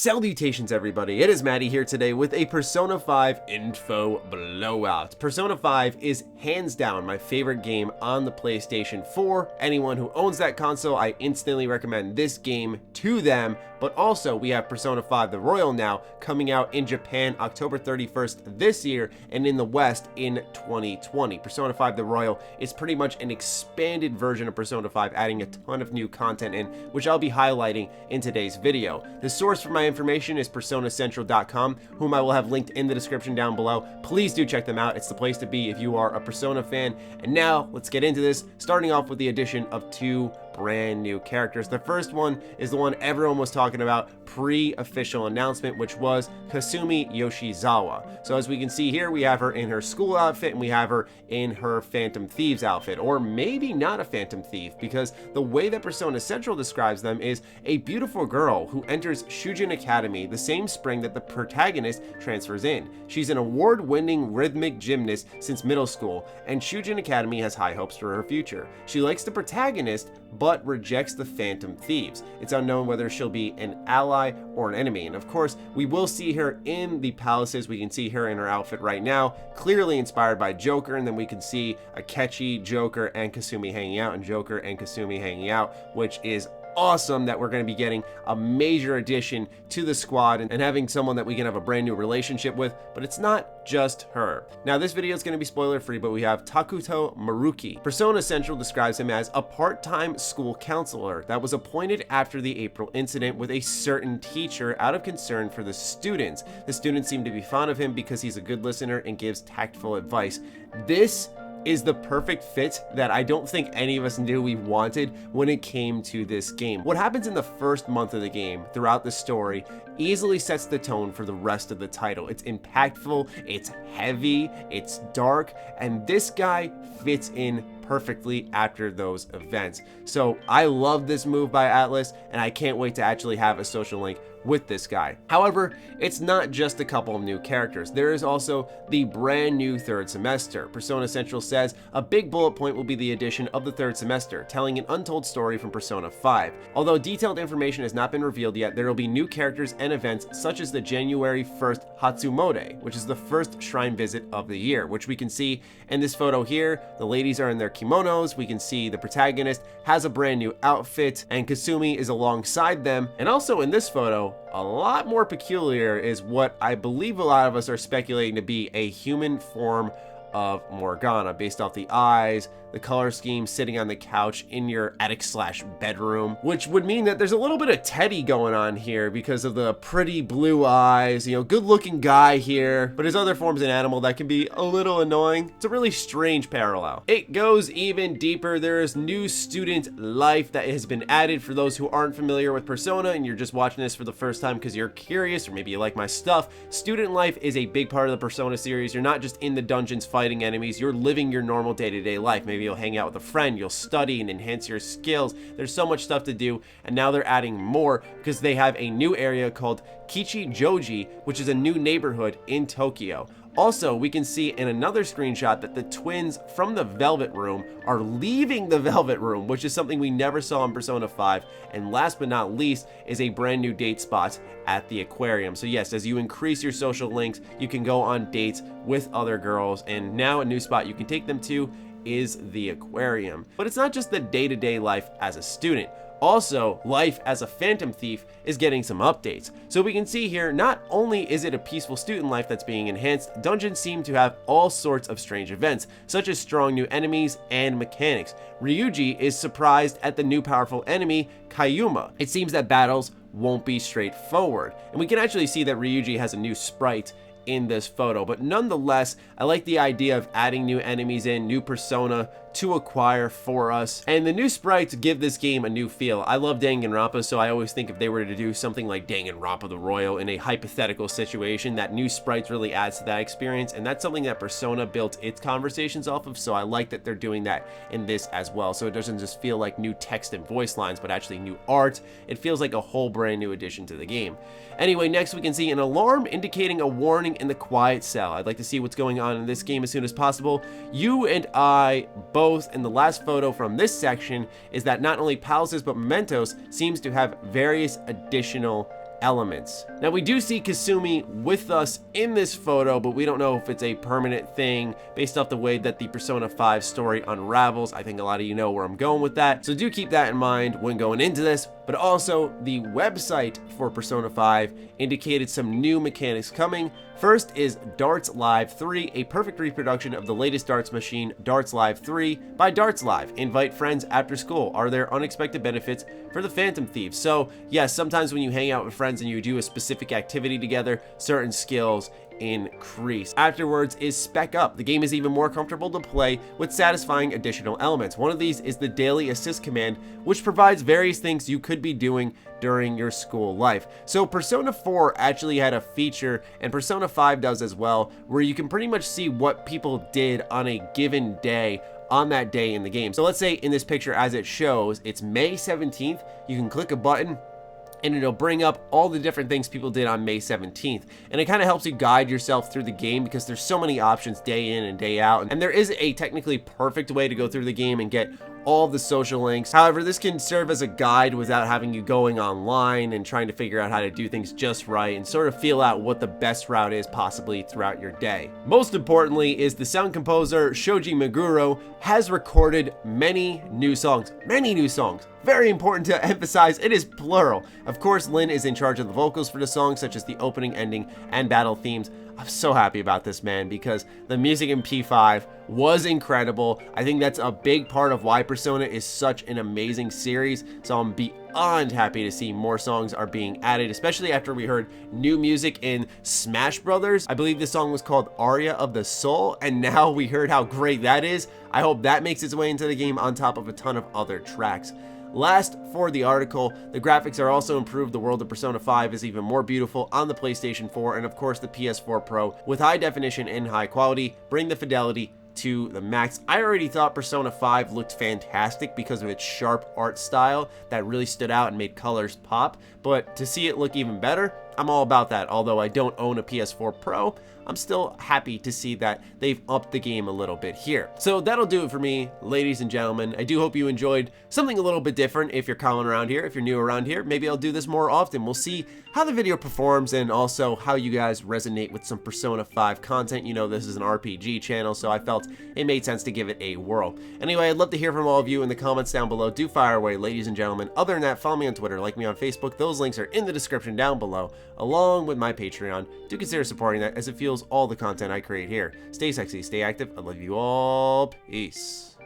Salutations everybody, it is Matty here today with a Persona 5 info blowout. Persona 5 is hands down my favorite game on the PlayStation 4. Anyone who owns that console, I instantly recommend this game to them. But also we have Persona 5 The Royal now coming out in Japan October 31st this year and in the West in 2020. Persona 5 The Royal is pretty much an expanded version of Persona 5, adding a ton of new content in, which I'll be highlighting in today's video. The source for my information is PersonaCentral.com, whom I will have linked in the description down below. Please do check them out. It's the place to be if you are a Persona fan. And now let's get into this, starting off with the addition of two brand new characters. The first one is the one everyone was talking about pre-official announcement, which was Kasumi Yoshizawa. So as we can see here, we have her in her school outfit and we have her in her Phantom Thieves outfit, or maybe not a Phantom Thief, because the way that Persona Central describes them is a beautiful girl who enters Shujin Academy the same spring that the protagonist transfers in. She's an award-winning rhythmic gymnast since middle school, and Shujin Academy has high hopes for her future. She likes the protagonist, but rejects the Phantom Thieves. It's unknown whether she'll be an ally or an enemy. And of course, we will see her in the palaces. We can see her in her outfit right now, clearly inspired by Joker. And then we can see Akechi, Joker, and Kasumi hanging out, and Joker and Kasumi hanging out, which is awesome that we're going to be getting a major addition to the squad and having someone that we can have a brand new relationship with, but it's not just her. Now this video is going to be spoiler free, but we have Takuto Maruki. Persona Central describes him as a part-time school counselor that was appointed after the April incident with a certain teacher out of concern for the students. The students seem to be fond of him because he's a good listener and gives tactful advice. This is the perfect fit that I don't think any of us knew we wanted when it came to this game. What happens in the first month of the game throughout the story easily sets the tone for the rest of the title. It's impactful, it's heavy, it's dark, and this guy fits in perfectly after those events. So I love this move by Atlus, and I can't wait to actually have a social link with this guy. However, it's not just a couple of new characters. There is also the brand new third semester. Persona Central says a big bullet point will be the addition of the third semester, telling an untold story from Persona 5. Although detailed information has not been revealed yet, there will be new characters and events such as the January 1st Hatsumode, which is the first shrine visit of the year, which we can see in this photo here. The ladies are in their kimonos. We can see the protagonist has a brand new outfit and Kasumi is alongside them. And also in this photo, a lot more peculiar is what I believe a lot of us are speculating to be a human form of Morgana, based off the eyes, the color scheme, sitting on the couch in your attic/bedroom, which would mean that there's a little bit of Teddy going on here because of the pretty blue eyes, you know, good looking guy here, but his other form's an animal that can be a little annoying. It's a really strange parallel. It goes even deeper. There is new student life that has been added for those who aren't familiar with Persona and you're just watching this for the first time because you're curious or maybe you like my stuff. Student life is a big part of the Persona series. You're not just in the dungeons fighting enemies, you're living your normal day-to-day life. Maybe you'll hang out with a friend, you'll study and enhance your skills. There's so much stuff to do, and now they're adding more because they have a new area called Kichijoji, which is a new neighborhood in Tokyo. Also, we can see in another screenshot that the twins from the Velvet Room are leaving the Velvet Room, which is something we never saw in Persona 5. And last but not least is a brand new date spot at the aquarium. So yes, as you increase your social links, you can go on dates with other girls. And now a new spot you can take them to is the aquarium. But it's not just the day-to-day life as a student. Also, life as a Phantom Thief is getting some updates. So we can see here, not only is it a peaceful student life that's being enhanced, dungeons seem to have all sorts of strange events, such as strong new enemies and mechanics. Ryuji is surprised at the new powerful enemy, Kayuma. It seems that battles won't be straightforward. And we can actually see that Ryuji has a new sprite in this photo, but nonetheless, I like the idea of adding new enemies in, new persona to acquire for us, and the new sprites give this game a new feel. I love Danganronpa, so I always think if they were to do something like Danganronpa the Royal in a hypothetical situation, that new sprites really adds to that experience, and that's something that Persona built its conversations off of, so I like that they're doing that in this as well, so it doesn't just feel like new text and voice lines, but actually new art. It feels like a whole brand new addition to the game. Anyway, next we can see an alarm indicating a warning in the quiet cell. I'd like to see what's going on in this game as soon as possible. You and I both, in the last photo from this section, is that not only palaces but mementos seems to have various additional elements. Now we do see Kasumi with us in this photo, but we don't know if it's a permanent thing based off the way that the Persona 5 story unravels. I think a lot of you know where I'm going with that, so do keep that in mind when going into this. But also, the website for Persona 5 indicated some new mechanics coming. First is Darts Live 3, a perfect reproduction of the latest darts machine, Darts Live 3 by Darts Live. Invite friends after school. Are there unexpected benefits for the Phantom Thieves? So yes, sometimes when you hang out with friends and you do a specific activity together, certain skills increase. Afterwards is Spec Up. The game is even more comfortable to play with satisfying additional elements. One of these is the Daily Assist command, which provides various things you could be doing during your school life. So Persona 4 actually had a feature, and Persona 5 does as well, where you can pretty much see what people did on a given day on that day in the game. So let's say in this picture as it shows, it's May 17th. You can click a button and it'll bring up all the different things people did on May 17th. And it kind of helps you guide yourself through the game because there's so many options day in and day out. And there is a technically perfect way to go through the game and get all the social links. However, this can serve as a guide without having you going online and trying to figure out how to do things just right and sort of feel out what the best route is possibly throughout your day. Most importantly is the sound composer Shoji Meguro has recorded many new songs. Very important to emphasize, it is plural. Of course, Lin is in charge of the vocals for the songs, such as the opening, ending, and battle themes. I'm so happy about this, man, because the music in P5 was incredible. I think that's a big part of why Persona is such an amazing series, so I'm beyond happy to see more songs are being added, especially after we heard new music in Smash Brothers. I believe this song was called Aria of the Soul, and now we heard how great that is. I hope that makes its way into the game on top of a ton of other tracks. Last for the article, the graphics are also improved. The world of Persona 5 is even more beautiful on the PlayStation 4 and of course the PS4 Pro with high definition and high quality. Bring the fidelity to the max. I already thought Persona 5 looked fantastic because of its sharp art style that really stood out and made colors pop, but to see it look even better, I'm all about that. Although I don't own a PS4 Pro, I'm still happy to see that they've upped the game a little bit here. So that'll do it for me, ladies and gentlemen. I do hope you enjoyed something a little bit different. If you're common around here, if you're new around here, maybe I'll do this more often. We'll see how the video performs and also how you guys resonate with some Persona 5 content. You know, this is an RPG channel, so I felt it made sense to give it a whirl. Anyway, I'd love to hear from all of you in the comments down below. Do fire away, ladies and gentlemen. Other than that, follow me on Twitter, like me on Facebook. Those links are in the description down below, along with my Patreon. Do consider supporting that as it fuels all the content I create here. Stay sexy, stay active. I love you all. Peace.